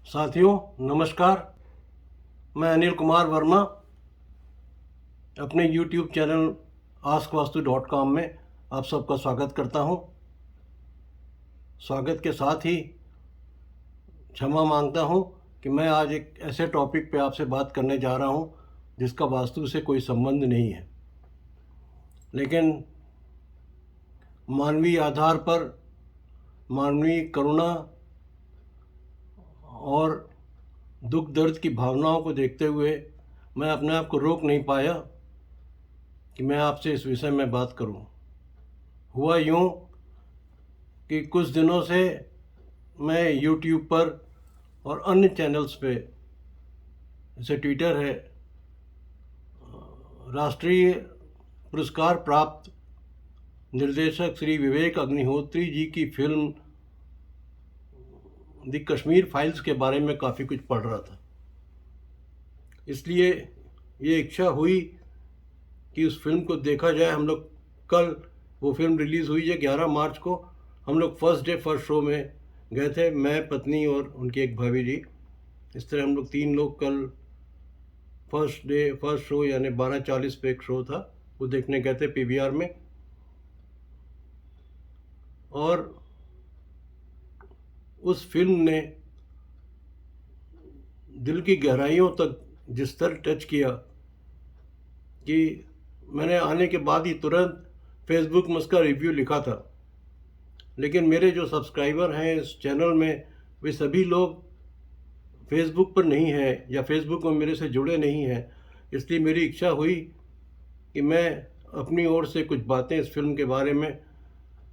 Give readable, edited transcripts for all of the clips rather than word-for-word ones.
साथियों नमस्कार। मैं अनिल कुमार वर्मा अपने YouTube चैनल askvastu.com में आप सबका स्वागत करता हूं। स्वागत के साथ ही क्षमा मांगता हूं कि मैं आज एक ऐसे टॉपिक पे आपसे बात करने जा रहा हूं जिसका वास्तु से कोई संबंध नहीं है, लेकिन मानवीय आधार पर मानवीय करुणा और दुख दर्द की भावनाओं को देखते हुए मैं अपने आप को रोक नहीं पाया कि मैं आपसे इस विषय में बात करूं। हुआ यूं कि कुछ दिनों से मैं YouTube पर और अन्य चैनल्स पे, जैसे ट्विटर है, राष्ट्रीय पुरस्कार प्राप्त निर्देशक श्री विवेक अग्निहोत्री जी की फिल्म द कश्मीर फाइल्स के बारे में काफ़ी कुछ पढ़ रहा था। इसलिए ये इच्छा हुई कि उस फिल्म को देखा जाए। हम लोग कल, वो फिल्म रिलीज़ हुई है 11 मार्च को, हम लोग फर्स्ट डे फर्स्ट शो में गए थे, मैं, पत्नी और उनकी एक भाभी जी। इस तरह हम लोग 3 लोग कल फर्स्ट डे फर्स्ट शो यानी 12:40 पे एक शो था, वो देखने गए थे PVR में। और उस फिल्म ने दिल की गहराइयों तक जिस तरह टच किया कि मैंने आने के बाद ही तुरंत फेसबुक में उसका रिव्यू लिखा था। लेकिन मेरे जो सब्सक्राइबर हैं इस चैनल में, वे सभी लोग फेसबुक पर नहीं हैं या फेसबुक में मेरे से जुड़े नहीं हैं। इसलिए मेरी इच्छा हुई कि मैं अपनी ओर से कुछ बातें इस फिल्म के बारे में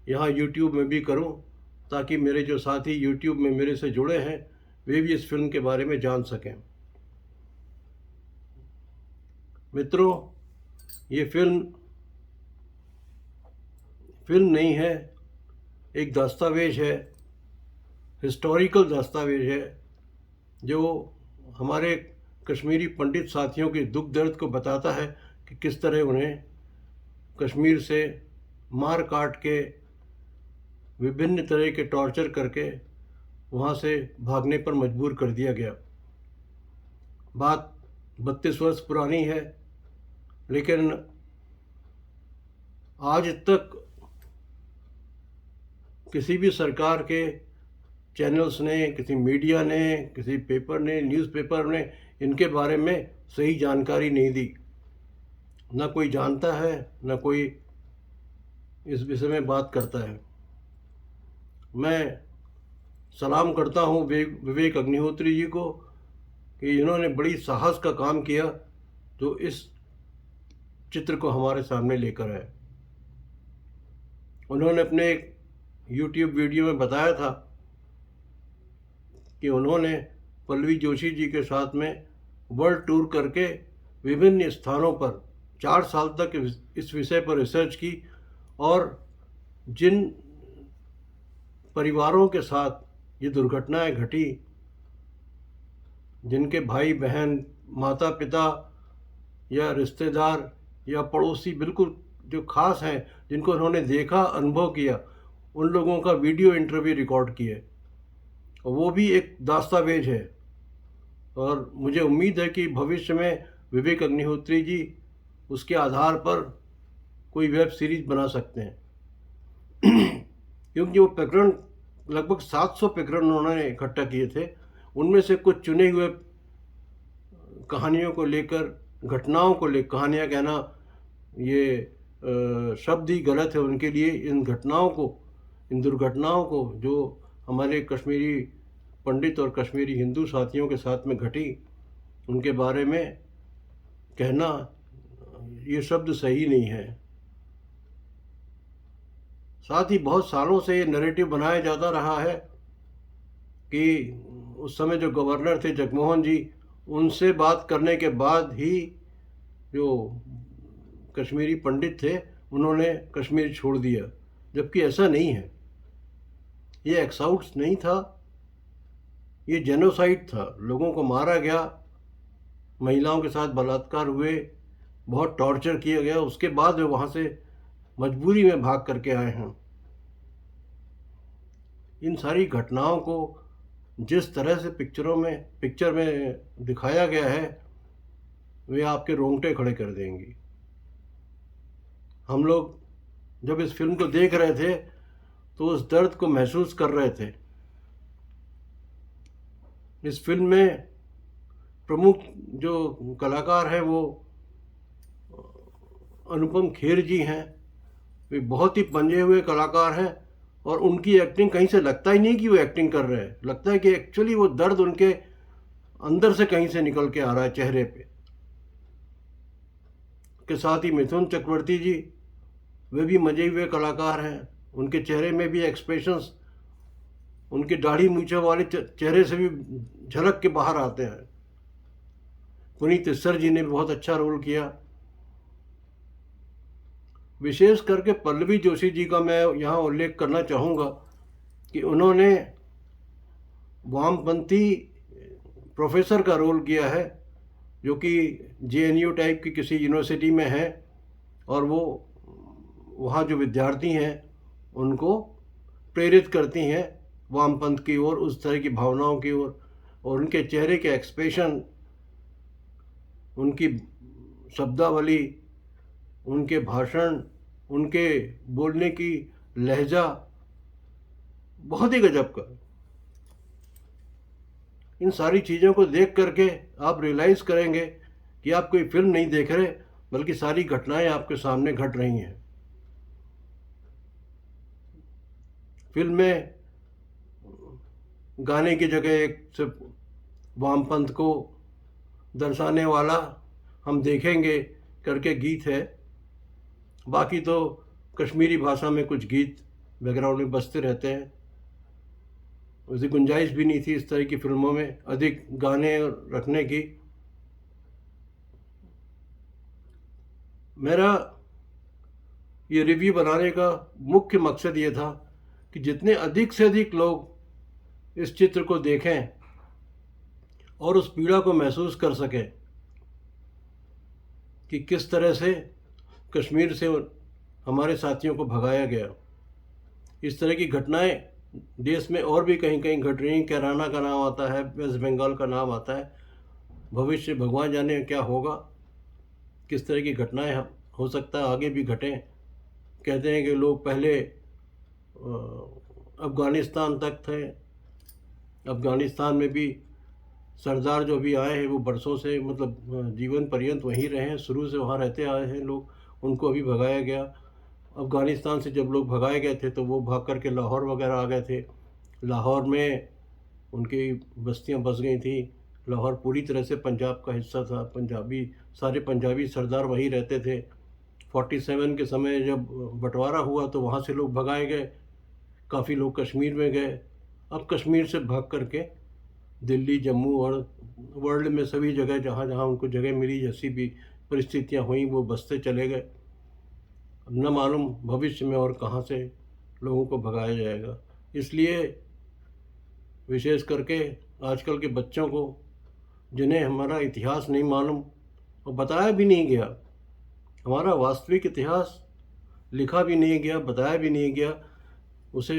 यहाँ YouTube में भी करूँ, ताकि मेरे जो साथी YouTube में मेरे से जुड़े हैं वे भी इस फिल्म के बारे में जान सकें। मित्रों, ये फिल्म नहीं है, एक दस्तावेज है, हिस्टोरिकल दस्तावेज है, जो हमारे कश्मीरी पंडित साथियों के दुख दर्द को बताता है कि किस तरह उन्हें कश्मीर से मार काट के, विभिन्न तरह के टॉर्चर करके वहाँ से भागने पर मजबूर कर दिया गया। बात 32 वर्ष पुरानी है, लेकिन आज तक किसी भी सरकार के चैनल्स ने, किसी मीडिया ने, किसी पेपर ने, न्यूज़पेपर ने इनके बारे में सही जानकारी नहीं दी। ना कोई जानता है, ना कोई इस विषय में बात करता है। मैं सलाम करता हूँ विवेक अग्निहोत्री जी को कि इन्होंने बड़ी साहस का काम किया जो इस चित्र को हमारे सामने लेकर आए। उन्होंने अपने एक YouTube वीडियो में बताया था कि उन्होंने पल्लवी जोशी जी के साथ में वर्ल्ड टूर करके विभिन्न स्थानों पर 4 साल तक इस विषय पर रिसर्च की, और जिन परिवारों के साथ ये दुर्घटनाएं घटी, जिनके भाई बहन, माता पिता या रिश्तेदार या पड़ोसी बिल्कुल जो खास हैं, जिनको उन्होंने देखा, अनुभव किया, उन लोगों का वीडियो इंटरव्यू रिकॉर्ड किए, और वो भी एक दस्तावेज है। और मुझे उम्मीद है कि भविष्य में विवेक अग्निहोत्री जी उसके आधार पर कोई वेब सीरीज बना सकते हैं क्योंकि वो प्रकरण, लगभग 700 प्रकरण उन्होंने इकट्ठा किए थे। उनमें से कुछ चुने हुए कहानियों को लेकर, घटनाओं को लेकर, कहानियाँ कहना ये शब्द ही गलत है उनके लिए, इन घटनाओं को, इन दुर्घटनाओं को जो हमारे कश्मीरी पंडित और कश्मीरी हिंदू साथियों के साथ में घटी, उनके बारे में कहना ये शब्द सही नहीं है। साथ ही बहुत सालों से ये नैरेटिव बनाया जाता रहा है कि उस समय जो गवर्नर थे जगमोहन जी, उनसे बात करने के बाद ही जो कश्मीरी पंडित थे उन्होंने कश्मीर छोड़ दिया, जबकि ऐसा नहीं है। ये एक्साउट्स नहीं था, ये जेनोसाइड था। लोगों को मारा गया, महिलाओं के साथ बलात्कार हुए, बहुत टॉर्चर किया गया, उसके बाद वे वहाँ से मजबूरी में भाग करके आए हैं। इन सारी घटनाओं को जिस तरह से पिक्चर में दिखाया गया है, वे आपके रोंगटे खड़े कर देंगी। हम लोग जब इस फिल्म को देख रहे थे तो उस दर्द को महसूस कर रहे थे। इस फिल्म में प्रमुख जो कलाकार हैं वो अनुपम खेर जी हैं। वे बहुत ही पंजे हुए कलाकार हैं और उनकी एक्टिंग कहीं से लगता ही नहीं कि वो एक्टिंग कर रहे हैं, लगता है कि एक्चुअली वो दर्द उनके अंदर से कहीं से निकल के आ रहा है चेहरे पे। के साथ ही मिथुन चक्रवर्ती जी, वे भी मजे हुए कलाकार हैं। उनके चेहरे में भी एक्सप्रेशंस उनके दाढ़ी मूछों वाले चेहरे से भी झलक के बाहर आते हैं। पुनीत इस्सर जी ने भी बहुत अच्छा रोल किया। विशेष करके पल्लवी जोशी जी का मैं यहाँ उल्लेख करना चाहूँगा कि उन्होंने वामपंथी प्रोफेसर का रोल किया है, जो कि JNU टाइप की किसी यूनिवर्सिटी में है, और वो वहाँ जो विद्यार्थी हैं उनको प्रेरित करती हैं वामपंथ की ओर, उस तरह की भावनाओं की ओर। और उनके चेहरे के एक्सप्रेशन, उनकी शब्दावली, उनके भाषण, उनके बोलने की लहजा बहुत ही गजब का। इन सारी चीज़ों को देख करके आप रियलाइज़ करेंगे कि आप कोई फिल्म नहीं देख रहे, बल्कि सारी घटनाएं आपके सामने घट रही हैं। फिल्म में गाने की जगह एक सिर्फ वामपंथ को दर्शाने वाला हम देखेंगे करके गीत है। बाकी तो कश्मीरी भाषा में कुछ गीत बैकग्राउंड में बजते रहते हैं। उसकी गुंजाइश भी नहीं थी इस तरह की फिल्मों में अधिक गाने रखने की। मेरा ये रिव्यू बनाने का मुख्य मकसद ये था कि जितने अधिक से अधिक लोग इस चित्र को देखें और उस पीड़ा को महसूस कर सकें कि किस तरह से कश्मीर से हमारे साथियों को भगाया गया। इस तरह की घटनाएं देश में और भी कहीं कहीं घट रही हैं। कैराना का नाम आता है, वेस्ट बंगाल का नाम आता है। भविष्य भगवान जाने क्या होगा, किस तरह की घटनाएं हो सकता है आगे भी घटें। कहते हैं कि लोग पहले अफ़गानिस्तान तक थे, अफ़गानिस्तान में भी सरदार जो भी आए हैं वो बरसों से, मतलब जीवन पर्यंत वहीं रहे हैं, शुरू से वहाँ रहते आए हैं लोग, उनको अभी भगाया गया। अफ़गानिस्तान से जब लोग भगाए गए थे तो वो भाग कर के लाहौर वगैरह आ गए थे। लाहौर में उनकी बस्तियाँ बस गई थी। लाहौर पूरी तरह से पंजाब का हिस्सा था। सारे पंजाबी सरदार वहीं रहते थे। 47 के समय जब बंटवारा हुआ तो वहाँ से लोग भगाए गए। काफ़ी लोग कश्मीर में गए। अब कश्मीर से भाग करके दिल्ली, जम्मू और वर्ल्ड में सभी जगह जहाँ जहाँ उनको जगह मिली, जैसी भी परिस्थितियाँ हुई, वो बसते चले गए। अब न मालूम भविष्य में और कहाँ से लोगों को भगाया जाएगा। इसलिए विशेष करके आजकल के बच्चों को, जिन्हें हमारा इतिहास नहीं मालूम और बताया भी नहीं गया, हमारा वास्तविक इतिहास लिखा भी नहीं गया, बताया भी नहीं गया, उसे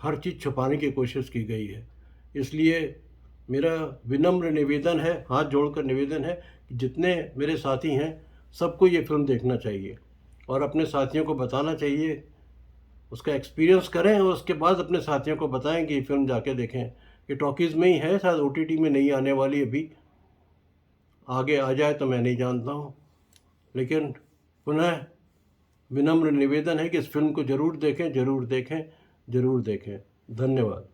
हर चीज़ छुपाने की कोशिश की गई है। इसलिए मेरा विनम्र निवेदन है, हाथ जोड़कर निवेदन है कि जितने मेरे साथी हैं सबको ये फिल्म देखना चाहिए और अपने साथियों को बताना चाहिए। उसका एक्सपीरियंस करें और उसके बाद अपने साथियों को बताएं कि ये फिल्म जाके देखें। ये टॉकीज़ में ही है, शायद OTT में नहीं आने वाली, अभी आगे आ जाए तो मैं नहीं जानता हूँ। लेकिन पुनः विनम्र निवेदन है कि इस फिल्म को ज़रूर देखें, ज़रूर देखें, ज़रूर देखें। धन्यवाद।